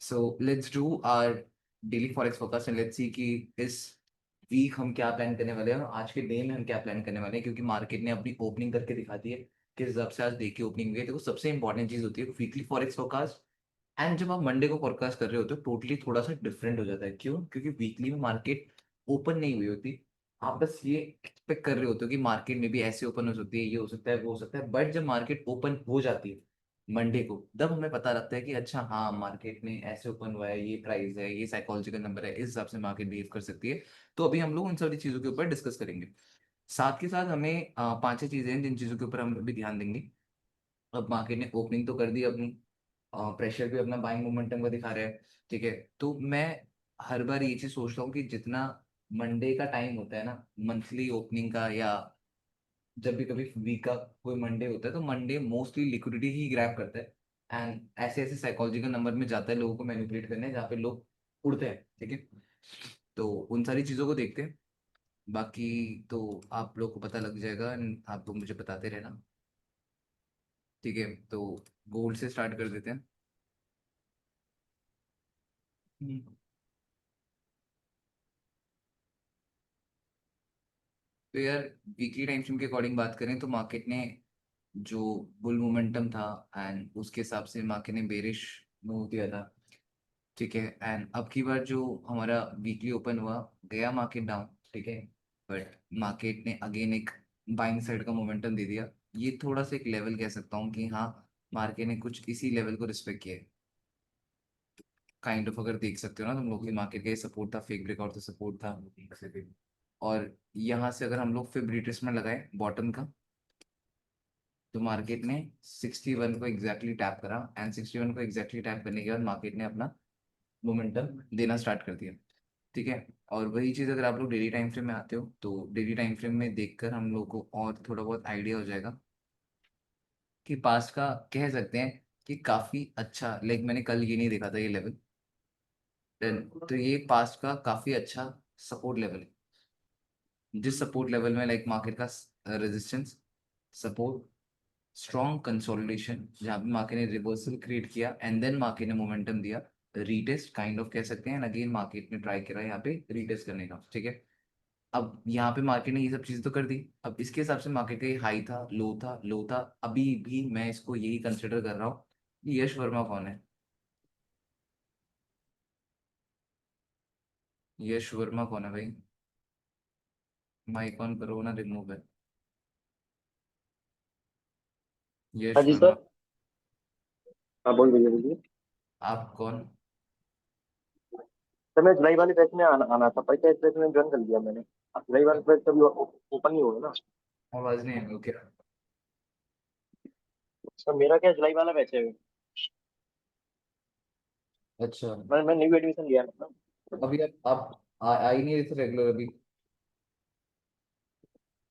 So let's do our daily forex focus and let's see कि इस week हम क्या प्लान करने वाले हैं और आज के डे में हम क्या प्लान करने वाले हैं, क्योंकि मार्केट ने अपनी ओपनिंग करके दिखा दी है कि जब से आज डे की ओपनिंग हुई है तो सबसे इंपॉर्टेंट चीज होती है वीकली फॉरेक्स फोकस। एंड जब आप मंडे को फोरकास्ट कर रहे होते हो टोटली थोड़ा सा डिफरेंट हो जाता है। क्यों? क्योंकि वीकली में मार्केट ओपन नहीं हुई होती। आप बस ये एक्सपेक्ट कर रहे होते हो कि मार्केट में भी ऐसे ओपन हो सकती है, ये हो सकता है, वो हो सकता है, बट जब मार्केट ओपन हो जाती है मंडे को, तब हमें पता लगता है कि अच्छा हाँ, मार्केट में ऐसे ओपन हुआ है, ये प्राइस है, ये साइकोलॉजिकल नंबर है, इस हिसाब से मार्केट बिहेव कर सकती है। तो अभी हम लोग उन सारी चीज़ों के ऊपर डिस्कस करेंगे। साथ के साथ हमें पांच छह चीज़ें हैं जिन चीज़ों के ऊपर हम अभी ध्यान देंगे। अब मार्केट ने ओपनिंग तो कर दी अपनी, प्रेशर भी अपना बाइंग मोमेंटम का दिखा रहा है। ठीक है, तो मैं हर बार ये चीज सोचता हूँ कि जितना मंडे का टाइम होता है ना, मंथली ओपनिंग का, या जब भी कभी वीक का कोई मंडे होता है, तो मंडे मोस्टली लिक्विडिटी ही ग्रैब करता है एंड ऐसे ऐसे साइकोलॉजिकल नंबर में जाता है लोगों को मैनिपुलेट करने, जहाँ पे लोग उड़ते हैं। ठीक है, तो उन सारी चीजों को देखते हैं। बाकी तो आप लोग को पता लग जाएगा and आप लोग मुझे बताते रहना। ठीक है, तो गोल्ड से स्टार्ट कर देते हैं। हम्म। तो यार, वीकली टाइम फ्रेम के अकॉर्डिंग बात करें तो मार्केट ने जो बुल मोमेंटम था एंड उसके हिसाब से मार्केट ने बेरिश मूव दिया था। ठीक है, एंड अब की बार जो हमारा वीकली ओपन हुआ, गया मार्केट डाउन। ठीक है, बट मार्केट ने अगेन एक बाइंग साइड का मोमेंटम दे दिया। ये थोड़ा सा एक लेवल कह सकता हूँ कि हाँ, मार्केट ने कुछ इसी लेवल को रिस्पेक्ट किया है। काइंड ऑफ अगर देख सकते हो ना तुम लोग, की मार्केट का ये सपोर्ट था, फेक ब्रेकआउट था, सपोर्ट था। और यहाँ से अगर हम लोग फिर रिट्रेसमेंट लगाए बॉटम का, तो मार्केट ने 61 को एग्जैक्टली टैप करा एंड 61 को एग्जैक्टली टैप करने के बाद मार्केट ने अपना मोमेंटम देना स्टार्ट कर दिया। ठीक है, और वही चीज़ अगर आप लोग डेली टाइम फ्रेम में आते हो तो डेली टाइम फ्रेम में देखकर हम लोग को और थोड़ा बहुत आइडिया हो जाएगा कि पास्ट का कह सकते हैं कि काफ़ी अच्छा, लाइक मैंने कल ये नहीं देखा था ये लेवल, तो ये पास्ट का काफ़ी अच्छा सपोर्ट लेवल है। जिस सपोर्ट लेवल में लाइक मार्केट का रेजिस्टेंस, सपोर्ट, स्ट्रॉन्ग कंसोलिडेशन, जहाँ पे मार्केट ने रिवर्सल क्रिएट किया एंड देन मार्केट ने मोमेंटम दिया, रीटेस्ट काइंड ऑफ कह सकते हैं, अगेन मार्केट ने ट्राई करा यहाँ पे रीटेस्ट करने का। ठीक है, अब यहाँ पे मार्केट ने ये सब चीजें तो कर दी। अब इसके हिसाब से मार्केट का ये हाई था, लो था, लो था, अभी भी मैं इसको यही कंसिडर कर रहा हूँ कि यश वर्मा कौन है। यश वर्मा कौन है भाई? माइक ऑन करो ना, रिमूव है। हाँ यश जी वर्मा। सर। हाँ बोल दीजिए बोलिए। आप कौन? सर मैं जुलाई वाले बैच में आना था, पर क्या इस बैच में ज्वाइन कर लिया मैंने। अब जुलाई वाले बैच कभी ओपन नहीं होगा ना। आवाज नहीं है, ओके। सर मेरा क्या जुलाई वाला बैच है। अच्छा, मैं न्यू एडमिशन लिया है ना। अभी आप आ ही नहीं रहे थे रेगुलर अभी?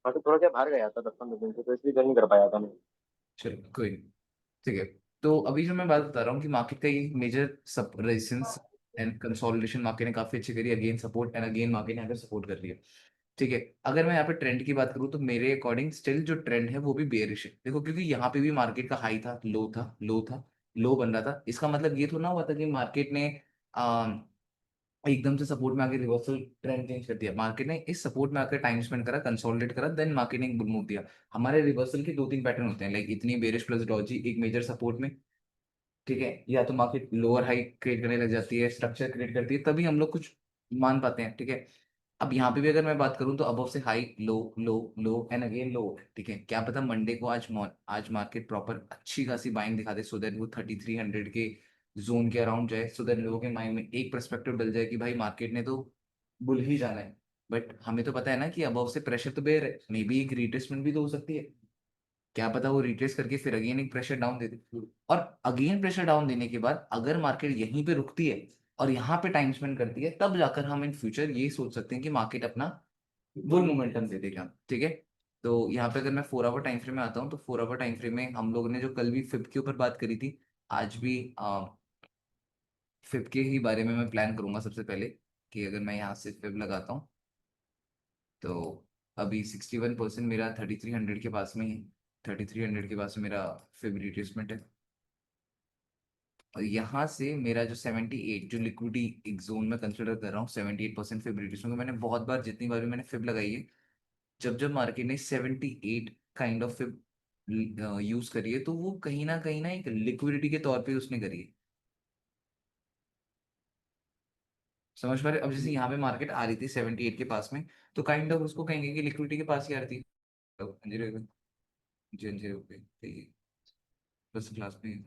हाँ तो थोड़ा क्या बाहर गया था 10-15 दिन से, तो इसलिए ज्वाइन नहीं कर पाया था मैं। चलो कोई नहीं। ठीक है, तो अभी जो मैं बात बता रहा हूँ कि मार्केट का ये मेजर सब रेजिस्टेंस एंड कंसोलिडेशन मार्केट ने काफी अच्छी करी, again support and again market ने यहाँ पे सपोर्ट कर लिया। ठीक है, अगर मैं यहाँ पे ट्रेंड की बात करूँ तो मेरे अकॉर्डिंग स्टिल जो ट्रेंड है वो भी बेयरिश है। देखो, क्योंकि यहाँ पे भी मार्केट का हाई था, लो था, लो था, लो बन रहा था। इसका मतलब ये तो ना हुआ था कि मार्केट ने एकदम से सपोर्ट में आके रिवर्सल ट्रेंड चेंज कर दिया। मार्केट ने इस सपोर्ट में आकर टाइम स्पेंड करा, कंसोलिडेट करा, देन मार्केट ने एक बुल मूव दिया। हमारे रिवर्सल के दो तीन पैटर्न होते हैं, लाइक इतनी बेरिश प्लस डॉजी एक मेजर सपोर्ट में। ठीक है, या तो मार्केट लोअर हाई क्रिएट करने लग जाती है, स्ट्रक्चर क्रिएट करती है, तभी हम लोग कुछ मान पाते हैं। ठीक है, अब यहाँ पे भी अगर मैं बात करूँ तो अबव से high, low, low, low and again low. ठीक है, क्या पता मंडे को आज मार्केट प्रॉपर अच्छी खासी बाइंग दिखा दे, सो दैट वो 3300 के जोन के अराउंड जाए, सो दैट लोगों के माइंड में एक पर्सपेक्टिव डल जाए कि भाई मार्केट ने तो बुल ही जाना है। बट हमें तो पता है ना कि अबव से प्रेशर तो बेयर है, मे बी एक रिट्रेसमेंट भी तो हो सकती है। क्या पता वो रिट्रेस करके फिर अगेन एक प्रेशर डाउन दे दे, और अगेन प्रेशर डाउन देने के बाद अगर मार्केट यहीं पे रुकती है और यहाँ पे टाइम स्पेंड करती है, तब जाकर हम इन फ्यूचर ये सोच सकते हैं कि मार्केट अपना बुल मोमेंटम दे देगा। ठीक है, तो यहाँ पे अगर मैं 4 आवर टाइम फ्रेम में आता हूँ तो 4 आवर टाइम फ्रेम में हम लोगों ने जो कल भी फिब के ऊपर बात करी थी, आज भी फिब के ही बारे में मैं प्लान करूंगा सबसे पहले, कि अगर मैं यहाँ से फिब लगाता हूँ तो अभी 61% मेरा 3300 के पास में ही, 3300 के पास में मेरा फिब रिट्रेसमेंट है। यहाँ से मेरा जो 78 जो लिक्विडिटी एक जोन में कंसिडर कर रहा हूँ 78% फिब रिट्रेसमेंट को, मैंने बहुत बार जितनी बार भी मैंने फिब लगाई है, जब जब मार्केट ने 78 काइंड ऑफ फिब यूज करी है, तो वो कहीं ना एक लिक्विडिटी के तौर पे उसने करी है। समझ पा रहे? अब जैसे यहाँ पे मार्केट आ रही थी 78 के पास में, तो काइंड ऑफ उसको कहेंगे कि लिक्विडिटी के पास ही आ रही थी। अंजीरो जी अंजीरो पे ठीक है, बस क्लास में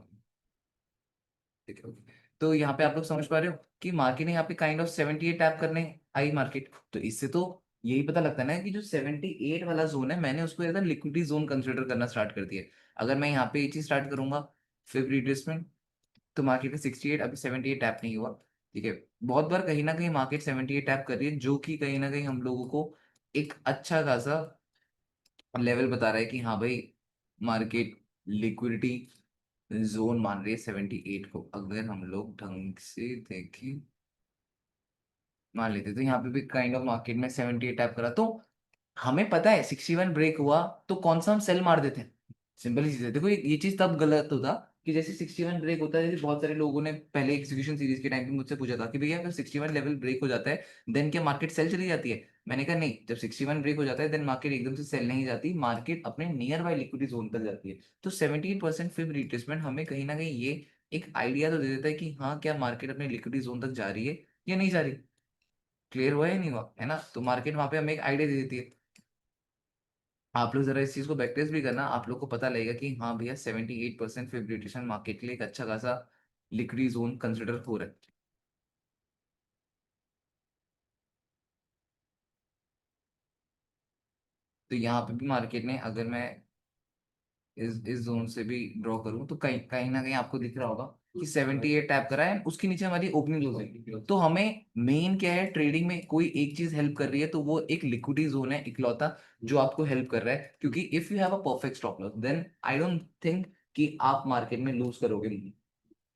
ठीक है ओके। तो यहाँ पे आप लोग समझ पा रहे हो कि मार्केट ने यहाँ पे काइंड ऑफ 78 टैप करने आई मार्केट, तो इससे तो यही पता लगता है ना कि जो 78 वाला जोन है, मैंने उसको एज लिक्विडिटी जोन कंसिडर करना स्टार्ट कर दिया। अगर मैं यहाँ पे ये चीज स्टार्ट करूंगा फिर रिट्रेसमेंट, तो मार्केट में 68, अभी 78 टैप नहीं हुआ। ठीक है, बहुत बार कहीं ना कहीं मार्केट 78 टैप कर रही है, जो कि कहीं ना कहीं हम लोगों को एक अच्छा खासा लेवल बता रहा है कि हाँ भाई मार्केट लिक्विडिटी जोन मान रही है 78 को। अगर हम लोग ढंग से देखें, मान लेते तो यहाँ पे भी काइंड ऑफ मार्केट में 78 टैप करा, तो हमें पता है 61 ब्रेक हुआ तो कौन सा हम सेल मार देते हैं। सिंपल ही चीज है। देखो ये चीज तब गलत होता कि जैसे 61 ब्रेक होता है, जैसे बहुत सारे लोगों ने पहले एग्जीक्यूशन सीरीज के टाइम पे मुझसे पूछा था कि भैया अगर 61 लेवल ब्रेक हो जाता है देन क्या मार्केट सेल चली जाती है। मैंने कहा नहीं, जब 61 ब्रेक हो जाता है देन मार्केट एकदम से सेल नहीं जाती, मार्केट अपने नियर बाय लिक्विडिटी जोन तक जाती है। तो 78% फिब रिट्रेसमेंट हमें कहीं ना कहीं ये एक आइडिया तो दे देता है कि हाँ क्या मार्केट अपने लिक्विडिटी जोन तक जा रही है या नहीं जा रही। क्लियर हुआ या नहीं हुआ, है ना? तो मार्केट वहां पे हमें एक आइडिया दे देती है। आप लोग जरा इस चीज को बैक टेस्ट भी करना, आप लोग को पता लगेगा कि हाँ भैया 78% फिब्रिटेशन मार्केट के लिए एक अच्छा खासा लिक्विडी जोन कंसिडर हो रहा है। तो यहाँ पे भी मार्केट ने, अगर मैं इस जोन से भी ड्रॉ करूँ, तो कहीं कहीं ना कहीं आपको दिख रहा होगा कि 78 टैप करा है, उसके नीचे हमारी ओपनिंग जोन है। तो हमें मेन क्या है, ट्रेडिंग में कोई एक चीज हेल्प कर रही है तो वो एक लिक्विडिटी जोन है इकलौता जो आपको हेल्प कर रहा है, क्योंकि if you have a perfect stop loss then I don't think कि आप मार्केट में लूज करोगे।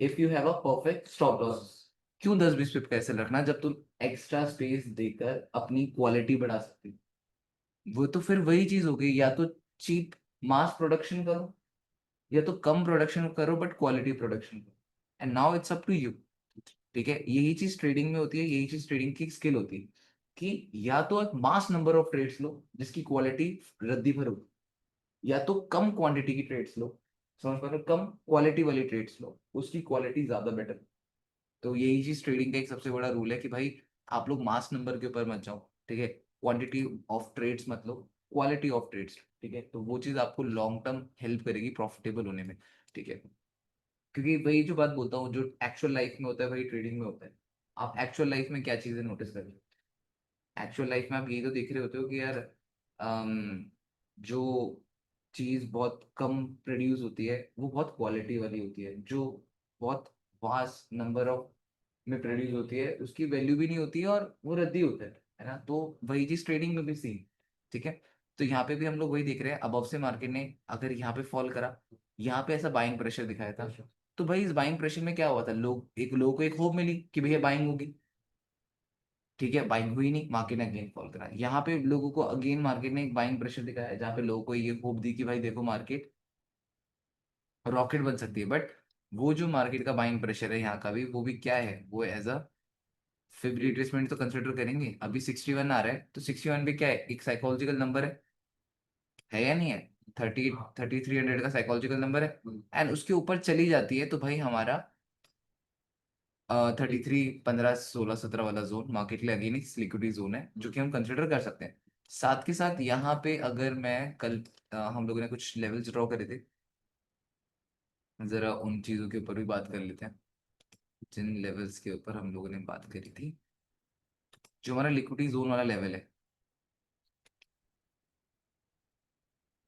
If you have a perfect stop loss, क्यों 10-20 पिप कैसे रखना जब तुम एक्स्ट्रा स्पेस देकर अपनी क्वालिटी बढ़ा सकते हो। वो तो फिर वही चीज हो गई, या तो चीप मास प्रोडक्शन करो या तो कम प्रोडक्शन करो बट क्वालिटी प्रोडक्शन करो, and now it's up to you. ठीक है, यही चीज ट्रेडिंग में होती है, यही चीज ट्रेडिंग की स्किल होती है कि या तो एक मास नंबर ऑफ ट्रेड्स लो जिसकी क्वालिटी रद्दी भर हो, या तो कम क्वांटिटी की ट्रेड्स लो, समझ पा रहे हो, कम क्वालिटी वाली ट्रेड्स लो, उसकी क्वालिटी ज्यादा बेटर। तो यही चीज ट्रेडिंग का एक सबसे बड़ा रूल है कि भाई आप लोग मास नंबर के ऊपर मत जाओ। ठीक है, क्वांटिटी ऑफ ट्रेड्स मत लो, क्वालिटी ऑफ ट्रेड्स। ठीक है, तो वो चीज आपको लॉन्ग टर्म हेल्प करेगी प्रॉफिटेबल होने में। ठीक है, क्योंकि वही जो बात बोलता हूँ, जो एक्चुअल लाइफ में होता है वही ट्रेडिंग में होता है। आप एक्चुअल लाइफ में क्या चीजें नोटिस कर रहे हो? एक्चुअल लाइफ में आप यही तो देख रहे होते हो कि यार जो चीज बहुत कम प्रोड्यूस होती है वो बहुत क्वालिटी वाली होती है, जो बहुत वास्ट नंबर ऑफ में प्रोड्यूस होती है उसकी वैल्यू भी नहीं होती है और वो रद्दी होता है ना? तो वही चीज ट्रेडिंग में भी सेम। ठीक है, तो यहाँ पे भी हम लोग वही देख रहे हैं, अबव से मार्केट ने अगर यहाँ पे फॉल करा, यहाँ पे ऐसा बाइंग प्रेशर दिखाया था, तो भाई इस बाइंग प्रेशर में क्या हुआ था, लोगों को एक होप मिली कि भैया बाइंग होगी। ठीक है, बाइंग हुई नहीं, मार्केट ने अगेन फॉल करा। यहाँ पे लोगों को अगेन मार्केट ने एक बाइंग प्रेशर दिखाया जहाँ पे लोगों को ये होप दी कि भाई देखो मार्केट रॉकेट बन सकती है, बट वो जो मार्केट का बाइंग प्रेशर है यहाँ का भी, वो भी क्या है, वो एज अ फिब रिट्रेसमेंट तो कंसिडर करेंगे। अभी 61 आ रहा है, तो 61 भी क्या है, एक साइकोलॉजिकल नंबर है या नहीं है? 3300 का साइकोलॉजिकल नंबर है, एंड उसके ऊपर चली जाती है तो भाई हमारा 33 15 16 17 वाला जोन मार्केट के लिए अगेन एक लिक्विडिटी जोन है जो कि हम कंसिडर कर सकते हैं। साथ के साथ यहाँ पे अगर मैं कल हम लोगों ने कुछ लेवल्स ड्रॉ करे थे, जरा उन चीजों के ऊपर भी बात कर लेते हैं जिन लेवल्स के ऊपर हम लोगों ने बात करी थी। जो हमारा लिक्विडिटी जोन वाला लेवल है,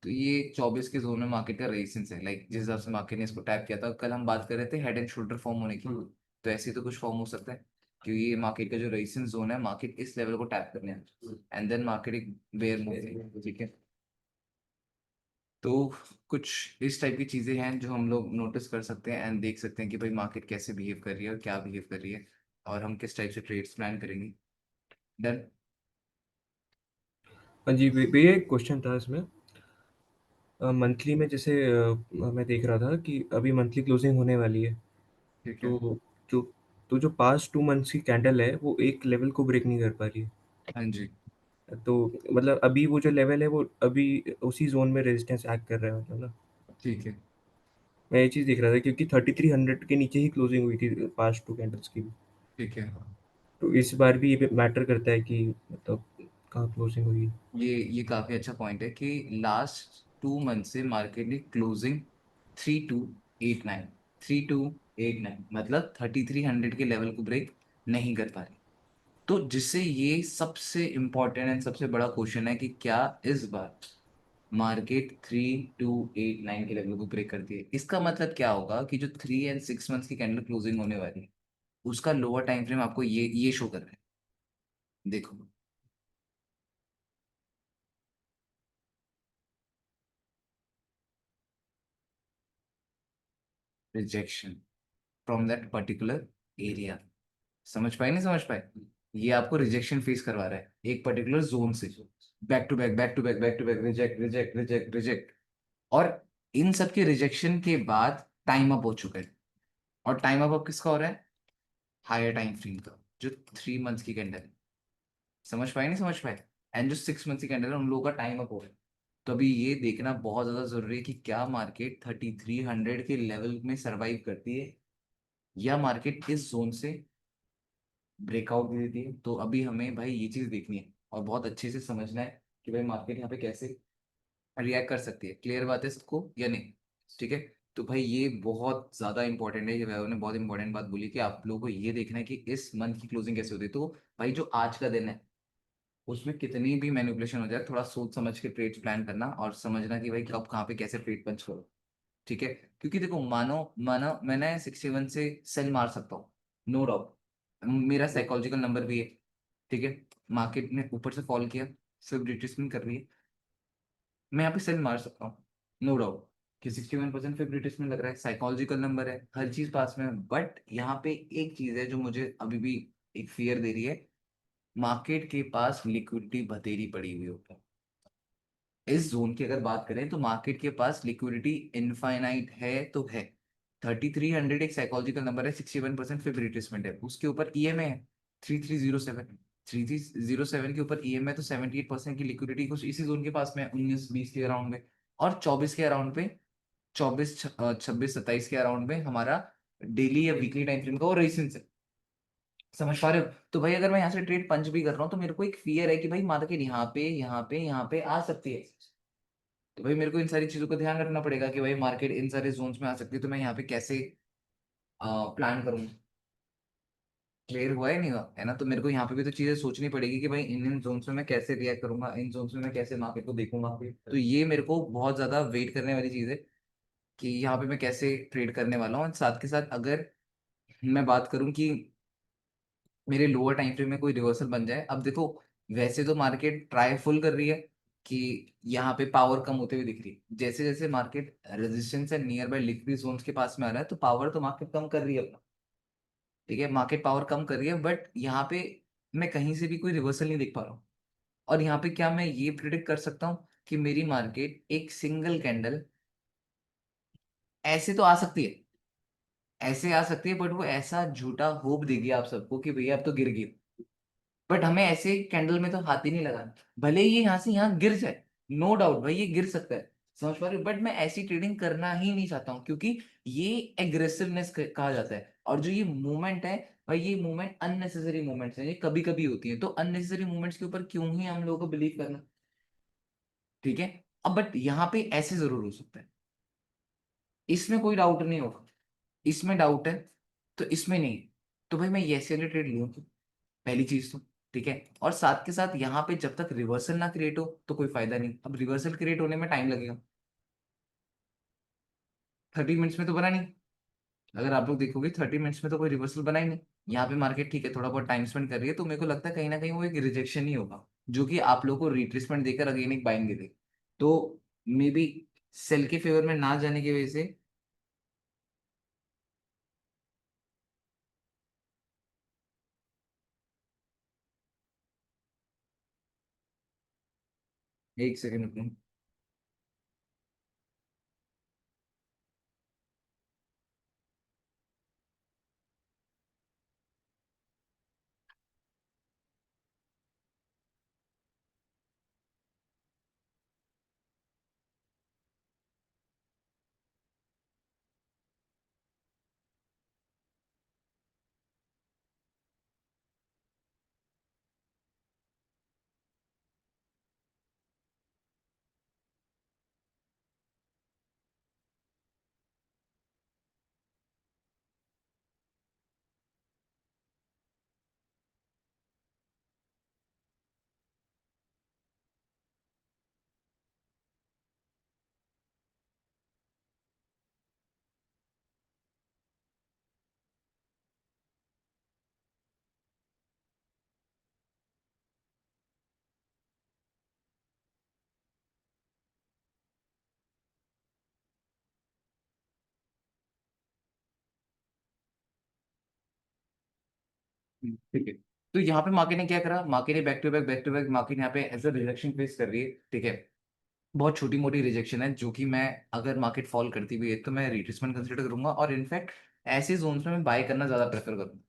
तो ये 24 के जोन में मार्केट का रेजिस्टेंस है, लाइक जिस हिसाब से मार्केट ने इसको टैप किया था, कल हम बात कर रहे थे हेड एंड शोल्डर फॉर्म होने की, तो ऐसे तो कुछ फॉर्म हो सकता है क्योंकि ये मार्केट का जो रेजिस्टेंस जोन है, मार्केट इस लेवल को टैप करने एंड देन मार्केट एक बेयर मूव। ठीक है, तो कुछ इस टाइप की चीजें हैं जो हम लोग नोटिस कर सकते हैं एंड देख सकते हैं कि भाई मार्केट कैसे बिहेव कर रही है और क्या बिहेव कर रही है, और हम किस टाइप से ट्रेड्स प्लान करेंगे। डन। हाँ जी, भैया एक क्वेश्चन था इसमें। मंथली में जैसे मैं देख रहा था कि अभी मंथली क्लोजिंग होने वाली है, ठीक है। तो जो तो जो पास्ट 2 मंथ्स की कैंडल है वो एक लेवल को ब्रेक नहीं कर पा रही है। हाँ जी। तो मतलब अभी वो जो लेवल है वो अभी उसी जोन में रेजिस्टेंस एक्ट कर रहा है, मतलब ना। ठीक है। मैं ये चीज़ देख रहा था क्योंकि 3300 के नीचे ही क्लोजिंग हुई थी पास्ट 2 कैंडल्स की भी। ठीक है। तो इस बार भी ये मैटर करता है कि मतलब कहाँ क्लोजिंग हुई। ये काफी अच्छा पॉइंट है कि लास्ट 2 मंथ से मार्केट की क्लोजिंग 3289, 3289 मतलब 3300 के लेवल को ब्रेक नहीं कर पा रही। तो जिससे ये सबसे इम्पोर्टेंट एंड सबसे बड़ा क्वेश्चन है कि क्या इस बार मार्केट 3289 के लेवल को ब्रेक करती है। इसका मतलब क्या होगा कि जो 3 एंड 6 मंथ्स की कैंडल क्लोजिंग होने वाली है उसका लोअर टाइम फ्रेम आपको ये शो कर रहा है। देखो, rejection from that particular area. समझ पाए नहीं समझ पाए? ये आपको रिजेक्शन फेस करवा रहा है एक पर्टिकुलर जोन से। Back to back back to back back to back, reject reject reject reject. और इन सब के रिजेक्शन के बाद टाइम अप हो चुका है। और टाइम अप किसका हो रहा है? हायर टाइम फ्रेम का, जो 3 मंथ्स की कैंडल है। समझ पाए नहीं समझ पाए? एंड जो 6 मंथ्स की कैंडल है उन लोगों का टाइम अप हो रहा है। तो अभी ये देखना बहुत ज्यादा जरूरी है कि क्या मार्केट 3300 के लेवल में सरवाइव करती है या मार्केट इस जोन से ब्रेकआउट दे देती है। तो अभी हमें भाई ये चीज देखनी है और बहुत अच्छे से समझना है कि भाई मार्केट यहाँ पे कैसे रिएक्ट कर सकती है। क्लियर बात है सबको या नहीं? ठीक है। तो भाई ये बहुत ज्यादा इंपॉर्टेंट है, ये वैभव ने बहुत इंपॉर्टेंट बात बोली कि आप लोगों को ये देखना है कि इस मंथ की क्लोजिंग कैसे होती है। तो भाई जो आज का दिन है उसमें कितनी भी मैनिपुलेशन हो जाए थोड़ा सोच समझ के ट्रेड प्लान करना और समझना कि भाई कब कहाँ पे कैसे ट्रेड पंच करो। ठीक है। क्योंकि देखो, मानो मानो मैंने 61 से सेल मार सकता हूँ, नो डाउट, मेरा साइकोलॉजिकल नंबर भी है। ठीक है। मार्केट ने ऊपर से फॉल किया, सिर्फ रिट्रेसमेंट कर रही है, मैं यहाँ पे सेल मार सकता हूँ, नो डाउट। कि 61% फिर रिट्रेसमेंट लग रहा है, साइकोलॉजिकल नंबर है, हर चीज पास में है। बट यहाँ पे एक चीज है जो मुझे अभी भी एक फियर दे रही है। मार्केट के पास लिक्विडिटी बतेरी पड़ी हुई होती है। इस जोन की अगर बात करें तो मार्केट के पास लिक्विडिटी इनफाइनाइट है तो है। 3300 एक साइकोलॉजिकल नंबर है, 61% फिर रिट्रेसमेंट है, उसके ऊपर ईएमए है 3307। 3307 के ऊपर ईएमए, तो 78% की लिक्विडिटी कुछ इसी जोन के पास में है, 19-20 के अराउंड में। और 24 के अराउंड पे, 24 26 27 के अराउंड में हमारा डेली या वीकली टाइम फ्रेम का वो रेजिस्टेंस है। समझ पा रहे हो? तो भाई अगर मैं यहाँ से ट्रेड पंच भी कर रहा हूँ तो मेरे को एक फियर है कि भाई मार्केट यहाँ पे यहाँ पे यहाँ पे आ सकती है। तो भाई मेरे को इन सारी चीजों का ध्यान रखना पड़ेगा कि भाई मार्केट इन सारे जोन्स में आ सकती है, तो मैं यहाँ पे कैसे प्लान करूँ। क्लियर हुआ है नहीं हुआ है ना? तो मेरे को यहाँ पे भी तो चीजें सोचनी पड़ेगी कि भाई इन इन जोन्स में मैं कैसे रिएक्ट करूंगा, इन जोन्स में मैं कैसे मार्केट को देखूंगा। तो ये मेरे को बहुत ज्यादा वेट करने वाली चीज है कि यहाँ पे मैं कैसे ट्रेड करने वाला हूँ। और साथ के साथ अगर मैं बात करूँ कि मेरे लोअर टाइम फ्रेम में कोई रिवर्सल बन जाए, अब देखो, वैसे तो मार्केट ट्राई फुल कर रही है कि यहाँ पे पावर कम होते हुए दिख रही है। जैसे जैसे market resistance and nearby liquid zones के पास में आ रहा है तो पावर तो मार्केट कम कर रही है अपना। ठीक है, मार्केट पावर कम कर रही है, बट यहाँ पे मैं कहीं से भी कोई रिवर्सल नहीं देख पा रहा हूँ। और यहाँ पे क्या मैं ये प्रिडिक्ट कर सकता हूँ कि मेरी मार्केट एक सिंगल कैंडल ऐसे तो आ सकती है, ऐसे आ सकती है, बट वो ऐसा झूठा होप देगी आप सबको कि भैया अब तो गिर गई। बट हमें ऐसे कैंडल में तो हाथ ही नहीं लगाना। भले ही ये यहाँ से यहाँ गिर जाए, नो डाउट भाई ये गिर सकता है, समझ पा रहे हो, बट मैं ऐसी ट्रेडिंग करना ही नहीं चाहता हूँ क्योंकि ये एग्रेसिवनेस कहा जाता है। और जो ये मूवमेंट है भाई, ये मूवमेंट अननेसेसरी मूवमेंट्स हैं, ये कभी कभी होती है। तो अननेसेसरी मूवमेंट्स के ऊपर क्यों ही हम लोगों को बिलीव करना। ठीक है। अब बट यहाँ पे ऐसे जरूर हो सकता है, इसमें कोई डाउट नहीं होगा। इसमें डाउट है तो इसमें नहीं है। तो भाई मैं ये ऐसे वाले ट्रेड लूँ, पहली चीज तो। ठीक है। और साथ के साथ यहाँ पे जब तक रिवर्सल ना क्रिएट हो तो कोई फायदा नहीं। अब रिवर्सल क्रिएट होने में टाइम लगेगा, 30 मिनट्स में तो बना नहीं। अगर आप लोग देखोगे 30 मिनट्स में तो कोई रिवर्सल बना ही नहीं। यहाँ पे मार्केट ठीक है थोड़ा बहुत टाइम स्पेंड कर रही है, तो मेरे को लगता है कहीं ना कहीं वो एक रिजेक्शन ही होगा जो कि आप लोगों को रिट्रेसमेंट देकर अगेन एक बाइंग दे दे। तो मे बी सेल के फेवर में ना जाने की वजह से। एक सेकंड। ठीक है। तो यहाँ पे मार्केट ने क्या करा, मार्केट ने बैक टू बैक मार्केट यहाँ पे एज अ रिजेक्शन फेस कर रही है। ठीक है, बहुत छोटी मोटी रिजेक्शन है, जो कि मैं अगर मार्केट फॉल करती भी है तो मैं रिट्रेसमेंट कंसिडर करूंगा, और इनफैक्ट ऐसे जोन्स में मैं बाय करना ज्यादा प्रेफर करूंगा।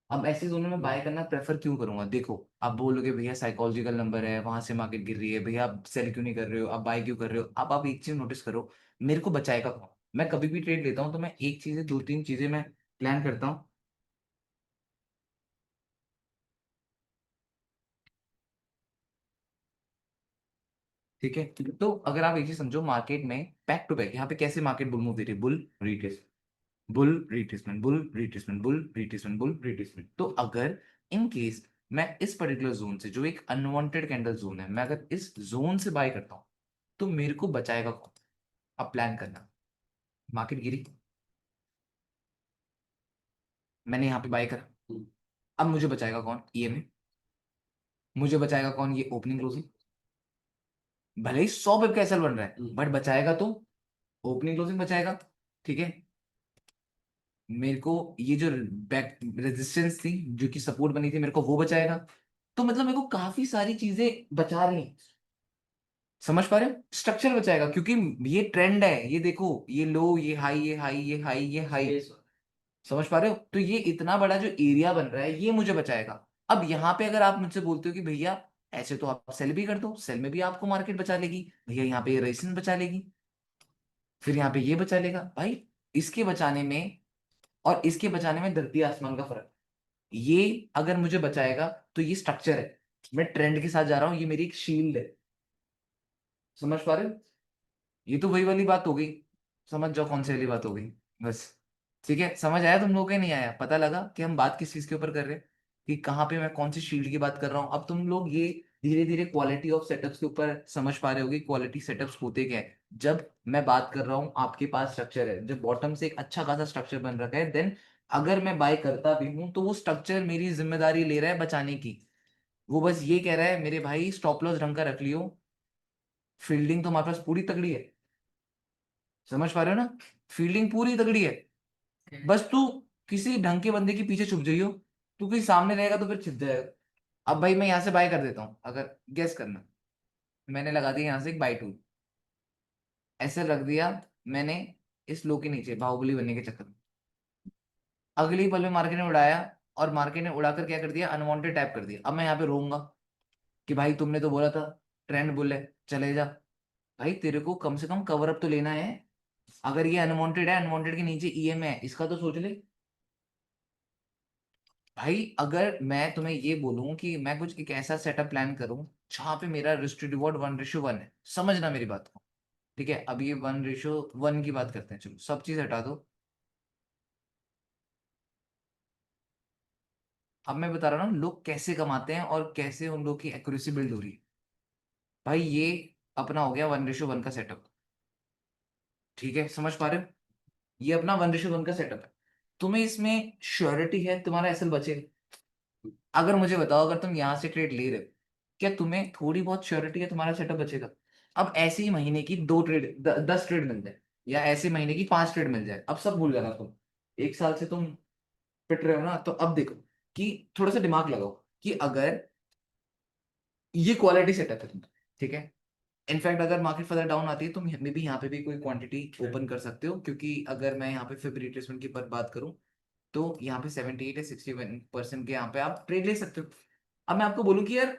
अब ऐसे जोन में बाय करना प्रेफर क्यों करूंगा, देखो आप बोलोगे भैया साइकोलॉजिकल नंबर है, वहां से मार्केट गिर रही है, भैया आप सेल क्यों नहीं कर रहे हो, आप बाय क्यों कर रहे हो। अब आप एक चीज नोटिस करो, मेरे को बचाएगा कौन। मैं कभी भी ट्रेड लेता हूँ तो मैं एक चीज, दो तीन चीजें मैं प्लान करता हूँ। ठीक है, तो अगर आप एक चीज समझो, मार्केट में बैक टू बैक यहाँ पे कैसे मार्केट बुल मूव दे रही है, bull retrace, bull retracement, bull retracement, bull retracement, bull retracement. तो अगर इन केस मैं इस पर्टिकुलर जोन से, जो एक अनवांटेड कैंडल जोन है, मैं अगर इस जोन से बाय करता हूँ तो मेरे को बचाएगा कौन। अब प्लान करना, मार्केट गिरी, मैंने यहाँ पे बाय करा, अब मुझे बचाएगा कौन, ईएमए। मुझे बचाएगा कौन, ये ओपनिंग क्लोजिंग। भले ही 100 पिप का एसएल बन रहा है, बट बचाएगा तो ओपनिंग क्लोजिंग बचाएगा। ठीक है, मेरे को ये जो बैक रेजिस्टेंस थी, जो कि सपोर्ट बनी थी, मेरे को वो बचाएगा। तो मतलब मेरे को काफी सारी चीजें बचा रही हैं। समझ पा रहे हो, स्ट्रक्चर बचाएगा, क्योंकि ये ट्रेंड है, ये देखो, ये लो, ये हाई, ये हाई, ये हाई, ये हाई। समझ पा रहे हो, तो ये इतना बड़ा जो एरिया बन रहा है, ये मुझे बचाएगा। अब यहाँ पे अगर आप मुझसे बोलते हो कि भैया ऐसे तो आप सेल भी कर दो, सेल में भी आपको मार्केट बचा लेगी, भैया यहाँ पे रेजिस्टेंस बचा लेगी, फिर यहाँ पे ये बचा लेगा, भाई इसके बचाने में और इसके बचाने में धरती आसमान का फर्क है। ये अगर मुझे बचाएगा तो ये स्ट्रक्चर है, मैं ट्रेंड के साथ जा रहा हूँ, ये मेरी एक शील्ड है। समझ पा रहे हो, ये तो वही वाली बात हो गई, समझ जाओ कौन सी वाली बात हो गई, बस। ठीक है, समझ आया तुम लोगों को, नहीं आया, पता लगा कि हम बात किस चीज के ऊपर कर रहे हैं, कि कहाँ पे मैं कौन सी शील्ड की बात कर रहा हूँ। अब तुम लोग ये धीरे धीरे क्वालिटी ऑफ सेटअप्स के ऊपर समझ पा रहे होगे, क्वालिटी सेटअप्स होते क्या है। जब मैं बात कर रहा हूँ, आपके पास स्ट्रक्चर है, जब बॉटम से एक अच्छा खासा स्ट्रक्चर बन रखा है, देन अगर मैं बाय करता भी हूँ तो वो स्ट्रक्चर मेरी जिम्मेदारी ले रहा है बचाने की। वो बस ये कह रहा है मेरे भाई स्टॉप लॉस ढंग का रख लियो, फील्डिंग तो हमारे पास पूरी तगड़ी है। समझ पा रहे हो ना, फील्डिंग पूरी तगड़ी है, बस तू किसी ढंग के बंदे के पीछे छुप जाइयो, तू कहीं सामने रहेगा तो फिर छिप जाएगा। अब भाई मैं यहाँ से बाय कर देता हूँ, अगर गेस करना, मैंने लगा दिया यहाँ से एक बाई टू, ऐसे रख दिया मैंने इस लो के नीचे बाहुबली बनने के चक्कर में। अगली पल में मार्केट ने उड़ाया, और मार्केट ने उड़ाकर क्या कर दिया, अनवांटेड टैप कर दिया। अब मैं यहाँ पे रोऊंगा कि भाई तुमने तो बोला था ट्रेंड बुल है, चले जा। भाई तेरे को कम से कम कवर अप तो लेना है, अगर ये अनवांटेड है, अनवांटेड के नीचे ईएम है, इसका तो सोच ले। भाई अगर मैं तुम्हें ये बोलूं कि मैं कुछ एक ऐसा सेटअप प्लान करूं जहां पे मेरा रिस्क टू रिवॉर्ड 1:1 है, समझना मेरी बात को। ठीक है, अब ये 1:1 की बात करते हैं, चलो सब चीज हटा दो। अब मैं बता रहा हूँ लोग कैसे कमाते हैं और कैसे उन लोग की एक्यूरेसी बिल्ड हो रही है। भाई ये अपना हो गया 1:1 का सेटअप। ठीक है, समझ पा रहे हो, ये अपना 1:1 का सेटअप है। तुम्हें इसमें श्योरिटी है तुम्हारा एसएल बचेगा। अगर मुझे बताओ, अगर तुम यहाँ से ट्रेड ले रहे हो, क्या तुम्हें थोड़ी बहुत श्योरिटी है तुम्हारा सेटअप बचेगा। अब ऐसे ही महीने की 2 ट्रेड 10 ट्रेड मिल जाए, या ऐसे महीने की 5 ट्रेड मिल जाए, अब सब भूल जाना तुम। एक साल से तुम पिट रहे हो ना, तो अब देखो कि थोड़ा सा दिमाग लगाओ कि अगर ये क्वालिटी सेटअप है तुम्हारा, ठीक है, इनफैक्ट अगर मार्केट फर्दर डाउन आती है तो मे भी यहाँ पे भी कोई क्वांटिटी ओपन कर सकते हो, क्योंकि अगर मैं यहाँ पे फिर रिट्रेसमेंट की पर बात करूँ तो यहाँ पे 78 या 61% के यहाँ पे आप ट्रेड ले सकते हो। अब मैं आपको बोलूं कि यार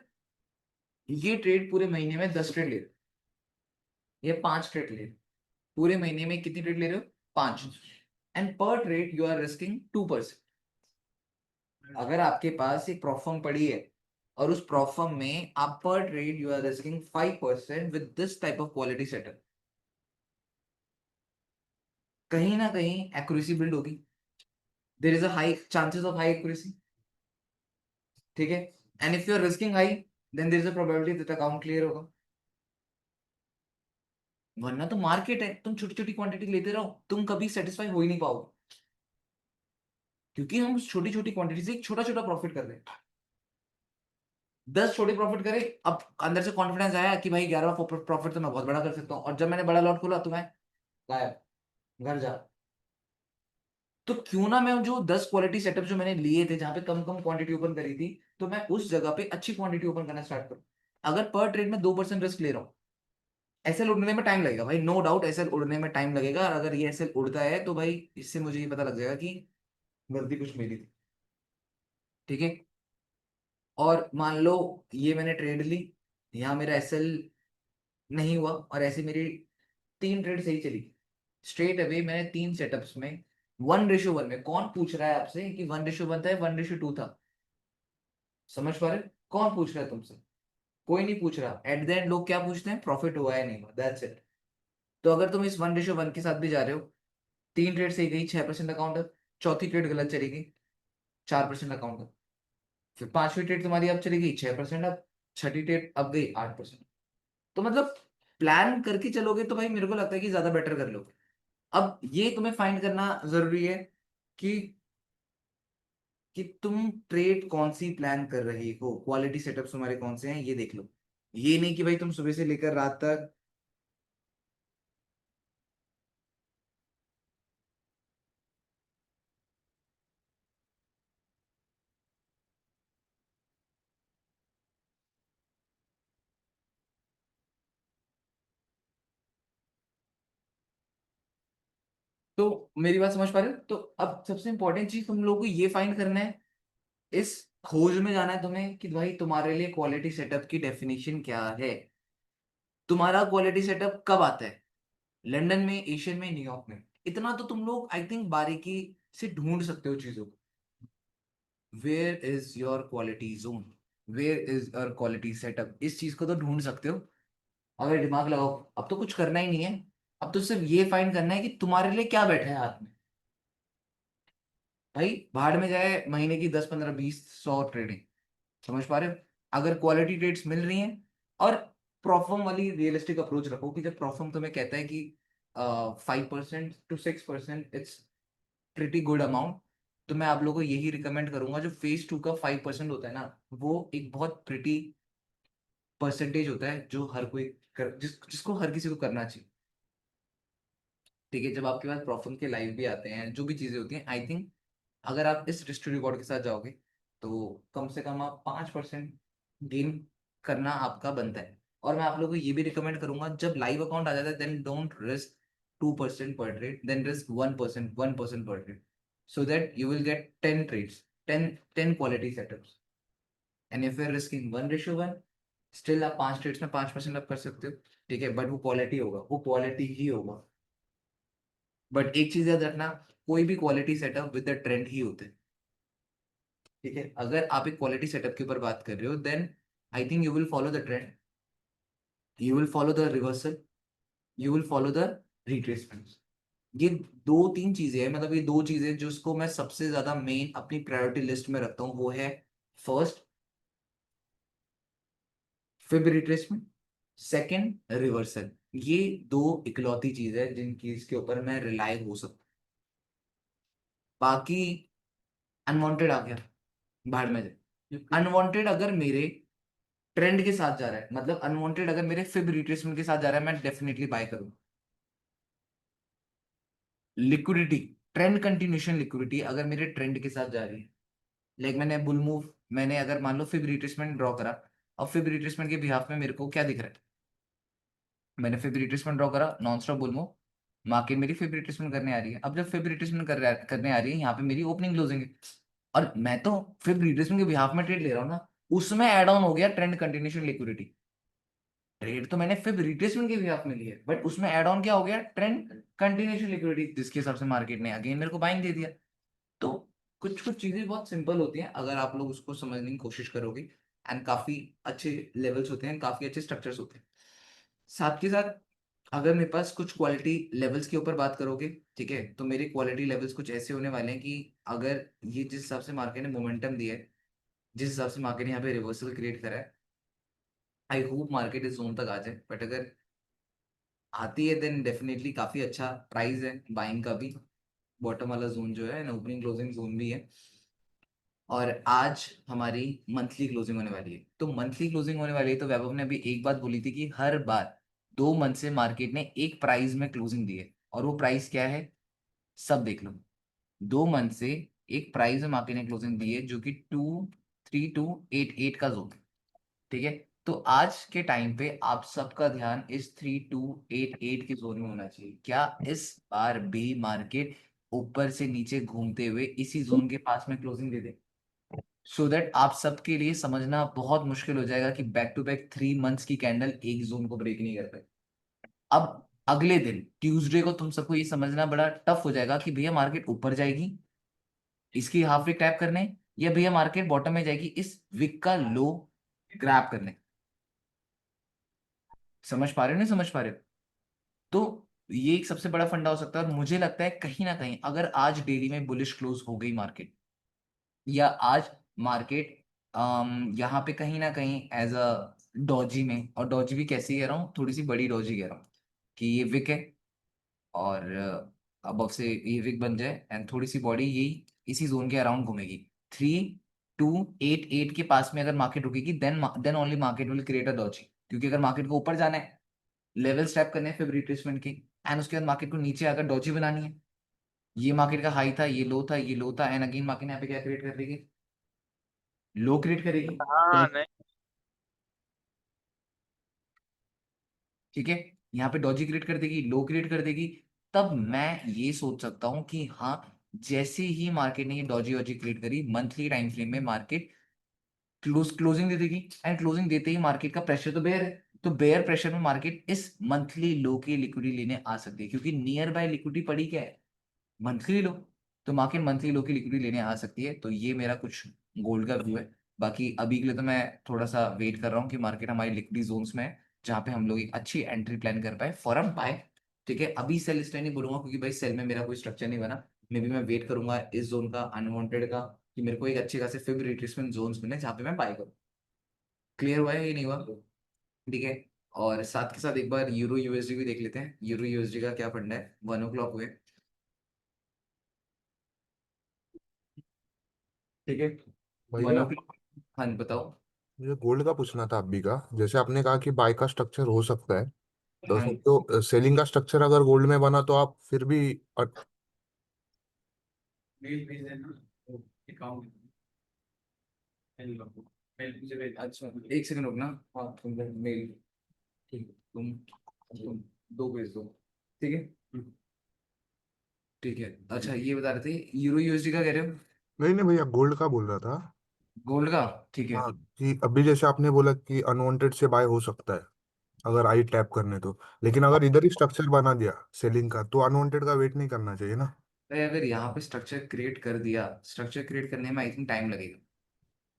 ये ट्रेड पूरे महीने में 10 ट्रेड ले रहे हो, ये 5 ट्रेड ले रहे हो, पूरे महीने में कितनी ट्रेड ले रहे हो, 5, एंड पर ट्रेड यू आर रिस्किंग 2%। अगर आपके पास एक प्रॉफर्म पड़ी है और उस प्रॉफर्म में आप पर trade you are risking 5% with this type of quality setup, कहीं ना कहीं एक्यूरेसी बिल्ड होगी, there is a high chances of high accuracy. ठीक है, and if you are risking high, then there is a probability that account clear होगा। वरना तो market है, तुम छोटी छोटी क्वांटिटी लेते रहो, तुम कभी सेटिस्फाई हो ही नहीं पाओगे, क्योंकि हम छोटी छोटी क्वांटिटी से एक छोटा छोटा प्रॉफिट कर रहे हैं। 10 छोटे प्रॉफिट करे, अब अंदर से कॉन्फिडेंस आया कि भाई 11वां प्रॉफिट तो मैं बहुत बड़ा कर सकता हूँ, और जब मैंने बड़ा लॉट खोला तो मैं गायब, घर जा। तो क्यों ना मैं जो 10 क्वालिटी सेटअप जो मैंने लिए थे जहां पे कम कम क्वांटिटी ओपन करी थी, तो मैं उस जगह पे अच्छी क्वांटिटी ओपन करना स्टार्ट करूं। अगर पर ट्रेड में 2% रिस्क ले रहा हूँ, एसएल उड़ने में टाइम लगेगा भाई, नो डाउट एसएल उड़ने में टाइम लगेगा, और अगर ये एसएल उड़ता है तो भाई इससे मुझे ये पता लग जाएगा कि गलती कुछ मेरी थी। ठीक है, और मान लो ये मैंने ट्रेड ली, यहाँ मेरा एसएल नहीं हुआ, और ऐसे मेरी 3 ट्रेड सही चली, स्ट्रेट अवे मैंने 3 सेटअप्स में 1:1 में, कौन पूछ रहा है आपसे कि 1:1 था या 1:2 था? समझ पा रहे हो? कौन पूछ रहा है तुमसे? कोई नहीं पूछ रहा। एट द एंड लोग क्या पूछते हैं? प्रॉफिट हुआ है नहीं हुआ, दैट्स इट। तो अगर तुम इस 1:1 के साथ भी जा रहे हो, 3 ट्रेड सही गई, 6% अकाउंट है। चौथी ट्रेड गलत चली गई, 4% अकाउंट है। फिर पांचवी ट्रेड तुम्हारी अब चली गई 6%, अब छठी ट्रेड अब गई 8%। तो मतलब प्लान करके चलोगे तो भाई मेरे को लगता है कि ज्यादा बेटर कर लोगे। अब ये तुम्हें फाइंड करना जरूरी है कि तुम ट्रेड कौन सी प्लान कर रहे हो, क्वालिटी सेटअप्स तुम्हारे कौन से हैं ये देख लो। ये नहीं कि भाई तुम सुबह से लेकर रात तक। तो मेरी बात समझ पा रहे हो? तो अब सबसे इंपॉर्टेंट चीज तुम लोगों को ये फाइंड करना है, इस खोज में जाना है तुम्हें कि भाई तुम्हारे लिए क्वालिटी सेटअप की डेफिनेशन क्या है। तुम्हारा क्वालिटी सेटअप कब आता है? लंदन में, एशियन में, न्यूयॉर्क में? इतना तो तुम लोग आई थिंक बारीकी से ढूंढ सकते हो चीजों को। Where is your quality zone, where is your quality setup, इस चीज को तो ढूंढ सकते हो। अगर दिमाग लगाओ, अब तो कुछ करना ही नहीं है। अब तो सिर्फ ये फाइंड करना है कि तुम्हारे लिए क्या बैठा है हाथ में। भाई भाड़ में जाए महीने की 10, 15, 20, 100 ट्रेडिंग। समझ पा रहे हो? अगर क्वालिटी ट्रेड्स मिल रही हैं, और प्रॉफर्म वाली रियलिस्टिक अप्रोच रखो कि जब प्रॉफर्म तुम्हें कहता है कि 5% to 6% it's pretty good amount, तो मैं आप लोगों को यही रिकमेंड करूंगा, जो फेज 2 का 5% होता है ना, वो एक बहुत प्रिटी परसेंटेज होता है जो हर कोई जिसको हर किसी को करना चाहिए। ठीक है, जब आपके पास प्रॉफर्म के लाइव भी आते हैं, जो भी चीजें होती हैं, आई थिंक अगर आप इस रिस्क रिवॉर्ड के साथ जाओगे तो कम से कम आप 5% गेन करना आपका बनता है। और मैं आप लोगों को ये भी रिकमेंड करूंगा, जब लाइव अकाउंट आ जाता है देन डोंट रिस्क 2% पर ट्रेड, देन रिस्क 1% पर trade, so that you will get 10 trades, 10 quality setups. And if you are risking 1:1, still आप 5 ट्रेड्स में 5% अप कर सकते हो। ठीक है, बट वो क्वालिटी होगा, वो क्वालिटी ही होगा। बट एक चीज याद रखना, कोई भी quality setup with the trend ही होते हैं। ठीक है, अगर आप एक क्वालिटी सेटअप के ऊपर बात कर रहे हो, then I think you will follow the trend, you will follow the reversal, you will follow the retracement. ये 2 3 चीजें हैं, मतलब ये 2 चीजें जो उसको मैं सबसे ज्यादा मेन अपनी प्रायोरिटी लिस्ट में रखता हूँ, वो है first fib retracement, second reversal. ये 2 इकलौती चीज है जिनकी इसके ऊपर मैं रिलाई हो सकता हूँ। बाकी अनवांटेड आ गया, भाड़ में जाए। अनवांटेड अगर मेरे ट्रेंड के साथ जा रहा है, मतलब अनवांटेड अगर मेरे फिब रिट्रेसमेंट के साथ जा रहा है, मैं डेफिनेटली बाय करूंगा। लिक्विडिटी, ट्रेंड कंटिन्यूशन लिक्विडिटी अगर मेरे ट्रेंड के साथ जा रही है, लाइक मैंने बुल मूव, मैंने अगर मान लो फिब रिट्रेसमेंट ड्रॉ करा, और फिब रिट्रेसमेंट के बिहाफ में मेरे को क्या दिख रहा है? मैंने फिब रिट्रेसमेंट ड्रॉ करा, non stop bull move, market मेरी फिब रिट्रेसमेंट करने आ रही है। अब जब फिब रिट्रेसमेंट करने आ रही है, यहाँ पे मेरी ओपनिंग क्लोजिंग है, और मैं तो फिब रिट्रेसमेंट के बिहाफ में ट्रेड ले रहा हूँ ना, उसमें एड ऑन हो गया ट्रेंड कंटिन्यूशन लिक्विडिटी। ट्रेड तो मैंने फिर रिट्रेसमेंट के भी हाफ में लिया, बट उसमें एड ऑन क्या हो गया? ट्रेंड कंटिन्यूशन लिक्विडिटी, जिसके हिसाब से मार्केट ने अगेन मेरे को बाइंग दे दिया। तो कुछ कुछ चीजें बहुत सिंपल होती हैं अगर आप लोग उसको समझने की कोशिश करोगे, एंड काफी अच्छे लेवल्स होते हैं, काफी अच्छे स्ट्रक्चर्स होते हैं। साथ के साथ अगर मेरे पास कुछ क्वालिटी लेवल्स के ऊपर बात करोगे, ठीक है, तो मेरे क्वालिटी लेवल्स कुछ ऐसे होने वाले हैं कि अगर ये जिस हिसाब से मार्केट ने मोमेंटम दिया है, जिस हिसाब से मार्केट ने यहाँ पे रिवर्सल क्रिएट करा है, आई होप मार्केट इस जोन तक आ जाए। बट अगर आती है देन डेफिनेटली काफी अच्छा प्राइस है बाइंग का भी। बॉटम वाला जोन जो है, ओपनिंग क्लोजिंग जोन भी है। और आज हमारी मंथली क्लोजिंग होने वाली है, तो मंथली क्लोजिंग होने वाली है, तो वैभव ने अभी एक बात बोली थी कि हर बार 2 मंथ से मार्केट ने एक प्राइस में क्लोजिंग दी है, और वो प्राइस क्या है सब देख लो। 2 मंथ से एक प्राइस में मार्केट ने क्लोजिंग दी है जो कि 23288 का जोन है। ठीक है, तो आज के टाइम पे आप सबका ध्यान इस 3288 के जोन में होना चाहिए। क्या इस बार भी मार्केट ऊपर से नीचे घूमते हुए इसी जोन के पास में closing they they? So that आप सबके लिए समझना बहुत मुश्किल हो जाएगा कि बैक टू बैक 3 मंथ्स की कैंडल एक जोन को ब्रेक नहीं कर पाई। अब अगले दिन ट्यूसडे को तुम सबको ये समझना बड़ा टफ हो जाएगा कि भैया मार्केट ऊपर जाएगी इसकी हाफ वीक टैप करने, या भैया मार्केट बॉटम में जाएगी इस वीक का लो ग्रैब करने। समझ पा रहे हो नहीं समझ पा रहे हो? तो ये एक सबसे बड़ा फंडा हो सकता है, और मुझे लगता है कहीं ना कहीं अगर आज डेली में बुलिश क्लोज हो गई मार्केट, या आज मार्केट यहाँ पे कहीं ना कहीं एज अ डॉजी में, और डॉजी भी कैसी कह रहा हूँ, थोड़ी सी बड़ी डॉजी कह रहा हूँ कि ये विक है और अब से ये विक बन जाए एंड थोड़ी सी बॉडी यही इसी जोन के अराउंड घूमेगी, 3288 के पास में अगर मार्केट रुकेगी then only market will create a doji. क्योंकि अगर मार्केट को ऊपर जाना है, लेवल स्टेप करने हैं फिर रिट्रेसमेंट के, एंड उसके बाद मार्केट को नीचे आकर डॉजी बनानी है। ये मार्केट का हाई था, ये लो था, ये लो था, एंड अगेन मार्केट यहाँ पे क्या क्रिएट कर देगी? लो क्रिएट करेगी। हाँ नहीं। ठीक है, यहाँ पे डॉजी क्रिएट कर देगी, लो क्रिएट कर देगी। तब मैं ये सोच सकता हूँ कि हाँ, जैसे ही मार्केट ने ये डॉजी वॉजी क्रिएट करी, मंथली टाइम फ्रेम में मार्केट क्लोजिंग दे देगी, एंड क्लोजिंग देते ही मार्केट का प्रेशर तो बेयर है, तो बेयर प्रेशर में मार्केट इस मंथली लो की लिक्विडिटी लेने आ सकती है, क्योंकि नियर बाय लिक्विडिटी पड़ी क्या है? मंथली लो। तो मार्केट मंथली लो की लिक्विडिटी लेने आ सकती है। तो ये मेरा कुछ गोल्ड का व्यू है। बाकी अभी के लिए तो मैं थोड़ा सा वेट कर रहा हूँ कि मार्केट हमारी लिक्विडिटी जोन्स में है, जहाँ पे हम लोग एक अच्छी एंट्री प्लान कर पाए फॉर अ बाय। ठीक है, अभी सेल इसलिए नहीं बोलूंगा क्योंकि भाई सेल में मेरा कोई स्ट्रक्चर नहीं बना। मे बी मैं वेट करूंगा इस जोन का, अनवांटेड का, कि मेरे को एक अच्छे खासे फिब रिट्रेसमेंट जोन्स मिले जहाँ पे मैं बाय करूँ। क्लियर हुआ है ये नहीं हुआ? ठीक है। और साथ के साथ एक बार यूरो यूएसडी भी देख लेते हैं। यूरो यूएसडी का क्या फंडा है? 1 o'clock हुए। ठीक है, वन भैया ओ क्लॉक हाँ जी, बताओ। मुझे गोल्ड का पूछना था अभी का। जैसे आपने कहा कि बाय का स्ट्रक्चर हो सकता है, तो हाँ, समझो सेलिंग का स्ट्रक्चर अगर गोल्ड में बना तो आप फिर भी मेल भेज देना अकाउंट। अच्छा, एक सेकंड रुकना। हाँ, तुम मेल, ठीक है, तुम दो भेज दो। ठीक है, ठीक है। अच्छा, ये बता रहे थे यूरो यूएसडी का कह रहे हो? नहीं नहीं भैया, गोल्ड का बोल रहा था। गोल्ड का, ठीक है। हाँ, कि अभी जैसे आपने बोला कि अनवांटेड से बाय हो सकता है अगर आई टैप करने तो, लेकिन अगर इधर ही स्ट्रक्चर बना दिया सेलिंग का तो अनवांटेड का वेट नहीं करना चाहिए ना। अरे अगर यहाँ पे स्ट्रक्चर क्रिएट कर दिया, स्ट्रक्चर क्रिएट करने में आई थिंक टाइम लगेगा।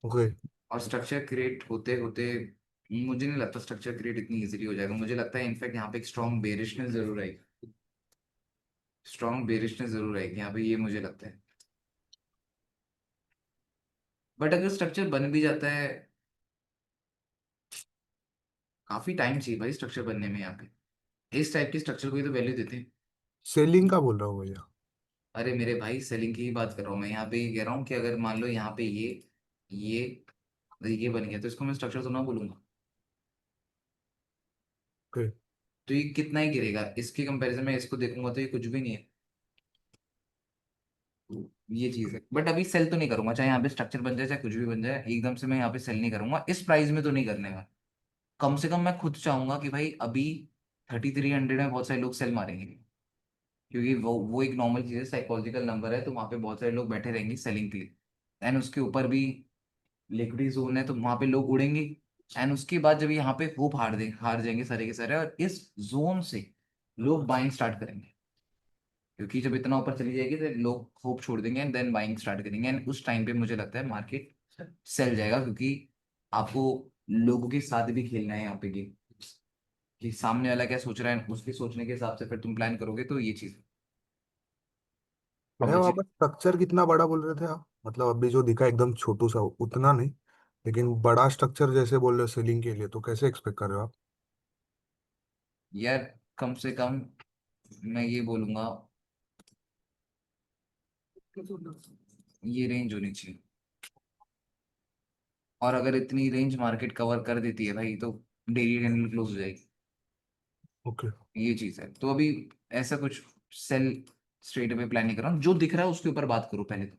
ओके। और स्ट्रक्चर क्रिएट होते होते मुझे नहीं लगता स्ट्रक्चर क्रिएट इतनी इजीली हो जाएगा। मुझे लगता है इनफैक्ट यहाँ पे एक स्ट्रॉन्ग बेरिशनेस जरूर आएगी, स्ट्रॉन्ग बेरिशनेस जरूर आएगी यहाँ पे, ये मुझे लगता है। बट अगर स्ट्रक्चर बन भी जाता है, काफी टाइम चाहिए भाई स्ट्रक्चर बनने में। यहाँ पे इस टाइप के स्ट्रक्चर को ही तो वैल्यू देते हैं। सेलिंग का बोल रहा हूँ भैया। अरे मेरे भाई, सेलिंग की ही बात कर रहा हूँ मैं। यहाँ पे ये कह रहा हूँ कि अगर मान लो यहाँ पे ये बन गया तो इसको मैं स्ट्रक्चर तो ना बोलूंगा। ओके। तो ये कितना ही गिरेगा इसके कंपैरिजन में, इसको देखूंगा तो ये कुछ भी नहीं है। ये चीज है। बट अभी सेल तो नहीं करूंगा, चाहे यहाँ पे स्ट्रक्चर बन जाए चाहे कुछ भी बन जाए, एकदम से मैं यहाँ पे सेल नहीं करूंगा इस प्राइस में, तो नहीं करने का। कम से कम मैं खुद चाहूंगा कि भाई अभी 3300 में बहुत सारे लोग सेल मारेंगे, क्योंकि वो एक नॉर्मल चीज है, साइकोलॉजिकल नंबर है, तो वहां पे बहुत सारे लोग बैठे रहेंगे सेलिंग के लिए। एंड उसके ऊपर भी लिक्विडिटी जोन है, तो वहां पे लोग उड़ेंगे। एंड उसके बाद जब यहाँ पे होप हार जाएंगे सारे के सारे, और इस जोन से लोग बाइंग स्टार्ट करेंगे, क्योंकि जब इतना ऊपर चली जाएगी तो लोग होप छोड़ देंगे एंड देन बाइंग स्टार्ट करेंगे, एंड उस टाइम पे मुझे लगता है मार्केट सेल जाएगा। क्योंकि आपको लोगों के साथ भी खेलना है यहाँ पे गेम, कि सामने वाला क्या सोच रहा है उसके सोचने के हिसाब से फिर तुम प्लान करोगे, तो ये चीज भैया वहाँ मुझे। पर स्ट्रक्चर कितना बड़ा बोल रहे थे आप? मतलब अभी जो दिखा एकदम छोटू सा, उतना नहीं, लेकिन बड़ा स्ट्रक्चर जैसे बोल रहे हो सेलिंग के लिए, तो कैसे एक्सपेक्ट कर रहे हो आप? यार कम से कम मैं ये बोलूंगा, ये रेंज होनी चाहिए। और अगर इतनी रेंज मार्केट कवर कर देती है भाई, तो डेली कैंडल क्लोज हो जाएगी। ओके। ये चीज है। तो अभी ऐसा कुछ सेल स्ट्रेट अवे प्लान नहीं कर रहा हूँ, जो दिख रहा है उसके ऊपर बात करो पहले। तो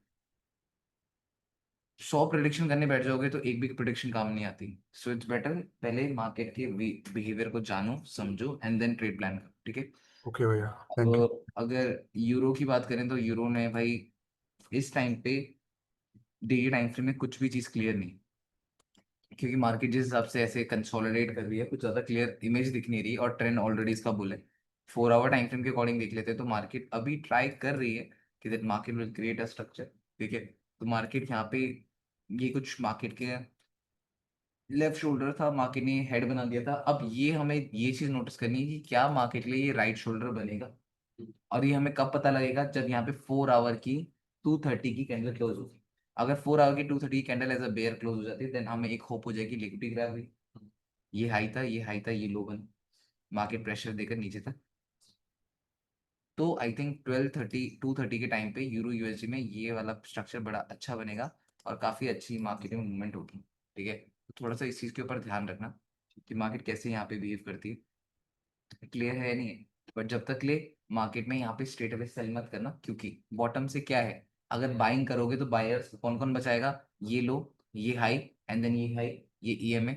100 प्रिडिक्शन करने बैठ जाओगे तो एक भी प्रिडिक्शन काम नहीं आती। सो इट्स बेटर पहले मार्केट के बिहेवियर को जानो समझो एंड देन ट्रेड प्लान करो, ठीक है। ओके भैया, थैंक यू। अब अगर यूरो की बात करें तो यूरो ने भाई इस टाइम पे डेली टाइम फ्रेम में कुछ भी चीज क्लियर नहीं, क्योंकि मार्केट जिस हिसाब से ऐसे कंसोलिडेट कर रही है कुछ ज्यादा क्लियर इमेज दिख नहीं रही और ट्रेंड ऑलरेडी इसका बुल है। 4 आवर टाइम फ्रेम के अकॉर्डिंग देख लेते हैं तो मार्केट अभी ट्राई कर रही है कि that market will create a structure, ठीक है। तो मार्केट यहाँ पे ये कुछ मार्केट के लेफ्ट शोल्डर था, मार्केट ने हेड बना दिया था। अब ये हमें ये चीज नोटिस करनी है कि क्या मार्केट के लिए ये राइट शोल्डर बनेगा, और ये हमें कब पता लगेगा, जब यहाँ पे 4 आवर की 230 की कैंडल क्लोज होगी। अगर 4 आवर की 230 की candle as a bear close हो जाती है देन हमें एक होप हो जाएगी लिक्विडिटी ग्रैब हुई। ये हाई था, ये हाई था, ये लो बना, मार्केट प्रेशर देकर नीचे था। तो आई थिंक 230 के टाइम पे यूरो यूएसडी में ये वाला स्ट्रक्चर बड़ा अच्छा बनेगा और काफी अच्छी मार्केट में मूवमेंट होगी, ठीक है। तो थोड़ा सा इस चीज के ऊपर ध्यान रखना कि मार्केट कैसे यहाँ पे बिहेव करती है, क्लियर है या नहीं है। बट जब तक ले मार्केट में यहाँ पे स्ट्रेट अवे सेल मत करना, क्योंकि बॉटम से क्या है, अगर बाइंग करोगे तो बायर्स कौन कौन बचाएगा, ये लो, ये हाई एंड देन ये हाई, ये ईएमए।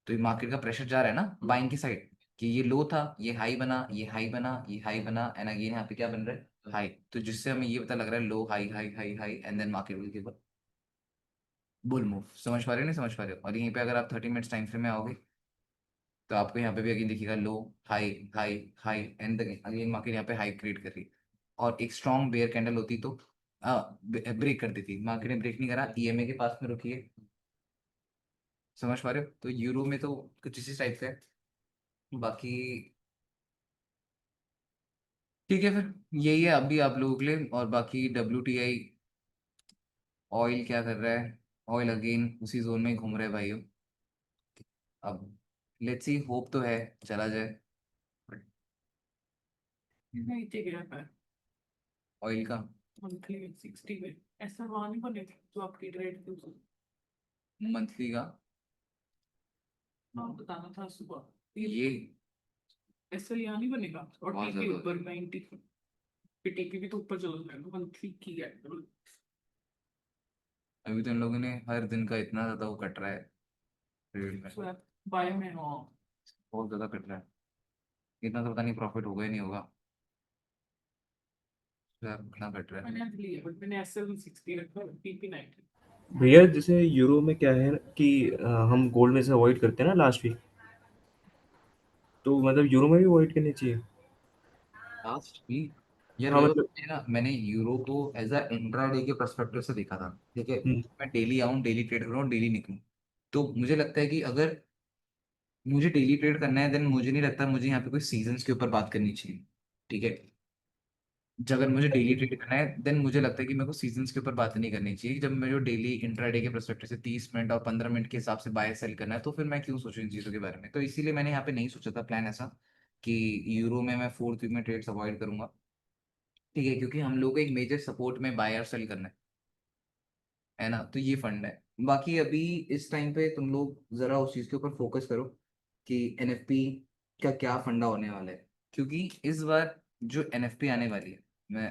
तो ये मार्केट का प्रेशर जा रहा है ना बाइंग की साइड, कि ये लो था, ये हाई बना, ये हाई बना, ये हाई बना एंड अगेन यहाँ पे क्या बन रहा है, हाई। तो जिससे हमें ये पता लग रहा है low high high high high and then market will give a bull move. समझ पा रहे हो नहीं समझ पा रहे हो। और यहीं पे अगर आप 30 मिनट्स टाइम फ्रेम में आओगे तो आपको यहाँ पे भी अगेन दिखेगा low high high high and again market यहाँ पे हाई क्रिएट कर रही है। और एक स्ट्रॉन्ग बेयर कैंडल होती तो ब्रेक कर देती, मार्केट ने ब्रेक नहीं करा, ईएमए के पास में रुकी है। समझ पा रहे हो। तो यूरो में तो कुछ इसी टाइप से है, बाकी ठीक है फिर यही है अभी आप लोगों के लिए। और बाकी WTI ऑयल क्या कर रहा है, ऑयल अगेन उसी जोन में ही घूम रहा है भाइयों। अब लेट्स सी, होप तो है चला जाए नहीं ठीक है। ऑयल का। मंथली 60 में ऐसा वहाँ नहीं बनेगा जो आपकी ट्रेड थी। मंथली का हाँ बताना था सुबह ये ऐसा यहाँ नहीं बनेगा। और बहुत टीपी ज्यादा ऊपर 90 फिर टीपी भी तो ऊपर चला जाएगा मंथली की है। अभी तो इन लोगों ने हर दिन का इतना ज्यादा वो कट रहा है ट्रेड में, बाय में हाँ बहुत ज्यादा कट रहा है। इतना तो पता नहीं प्रॉफिट होगा ही नहीं होगा, इतना कट रहा है। मैंने आज लिया बट मैंने एसएल 60 रखा टीपी 90। भैया जैसे यूरो में क्या है कि हम गोल्ड में से अवॉइड करते हैं ना लास्ट वीक, तो मतलब यूरो में भी अवॉइड करनी चाहिए। लास्ट वीक यार हाँ देखो, मतलब मैंने यूरो को एज अ इंट्राडे के पर्सपेक्टिव से देखा था, ठीक है। हम्म, मैं डेली आऊँ, डेली ट्रेड करूँ, डेली निकलूँ। तो मुझे लगता है कि अगर मुझे डेली ट्रेड करना है देन मुझे नहीं लगता मुझे यहाँ पे कोई सीजन्स के ऊपर बात करनी चाहिए, ठीक है। अगर मुझे डेली ट्रेड करना है देन मुझे लगता है कि मेरे को सीजन्स के ऊपर बात नहीं करनी चाहिए। जब मेरे को डेली इंट्राडे के पर्सपेक्टिव से 30 मिनट और 15 मिनट के हिसाब से बाय सेल करना है तो फिर मैं क्यों सोचूं इन चीज़ों के बारे में। तो इसीलिए मैंने यहाँ पे नहीं सोचा था प्लान ऐसा कि यूरो में मैं 4th वीक में ट्रेड्स अवॉइड करूंगा, ठीक है। क्योंकि हम लोग को एक मेजर सपोर्ट में बाय और सेल करना है ना। तो ये फंड है। बाकी अभी इस टाइम पे तुम लोग जरा उस चीज के ऊपर फोकस करो कि एनएफपी का क्या फंडा होने वाला है, क्योंकि इस बार जो एनएफपी आने वाली है